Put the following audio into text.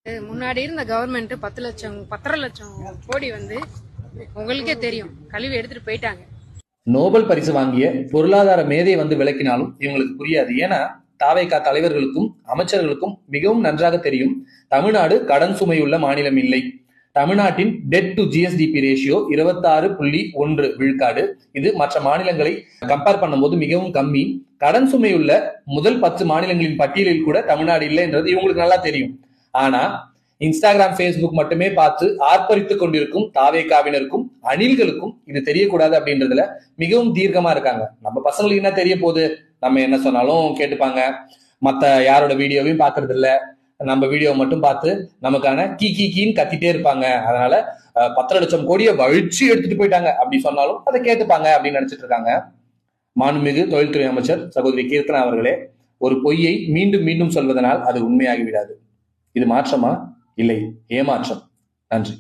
முன்னாடி இருந்த கவர்மெண்ட் 10 லட்சம் 10.5 லட்சம் கோடி வந்து உங்களுக்கே தெரியும் கழுவி எடுத்துட்டு போயிட்டாங்க. நோபல் பரிசு வாங்கிய பொருளாதார மேதை வந்து விளக்கினாலும் இவங்களுக்கு புரியாது. ஏன்னா தாவேகா தலைவர்களுக்கும் அமைச்சர்களுக்கும் மிகவும் நன்றாக தெரியும் தமிழ்நாடு கடன் சுமையுள்ள மாநிலம் இல்லை. தமிழ்நாட்டின் டெட் டு ஜிஎஸ்டிபி ரேஷியோ 26.1 விழுக்காடு. இது மற்ற மாநிலங்களை கம்பேர் பண்ணும்போது மிகவும் கம்மி. கடன் சுமையுள்ள முதல் 10 மாநிலங்களின் பட்டியலில் கூட தமிழ்நாடு இல்லைன்றது இவங்களுக்கு நல்லா தெரியும். ஆனா இன்ஸ்டாகிராம், பேஸ்புக் மட்டுமே பார்த்து ஆர்ப்பரித்துக் கொண்டிருக்கும் தாவேகாவினருக்கும் அணில்களுக்கும் இது தெரியக்கூடாது அப்படின்றதுல மிகவும் தீர்க்கமா இருக்காங்க. நம்ம பசங்களுக்கு என்ன தெரிய போகுது, நம்ம என்ன சொன்னாலும் கேட்டுப்பாங்க, மத்த யாரோட வீடியோவையும் பாக்குறது இல்ல, நம்ம வீடியோ மட்டும் பார்த்து நமக்கான கீன்னு கத்திட்டே இருப்பாங்க. அதனால 10 லட்சம் கோடியை வழிச்சு எடுத்துட்டு போயிட்டாங்க அப்படி சொன்னாலும் அதை கேட்டுப்பாங்க அப்படின்னு நினைச்சிட்டு இருக்காங்க. மாண்புமிகு தொழில்துறை அமைச்சர் சகோதரி கீர்த்தனா அவர்களே, ஒரு பொய்யை மீண்டும் மீண்டும் சொல்வதனால் அது உண்மையாகி விடாது. இது மாற்றமா? இல்லை, ஏமாற்றம். நன்றி.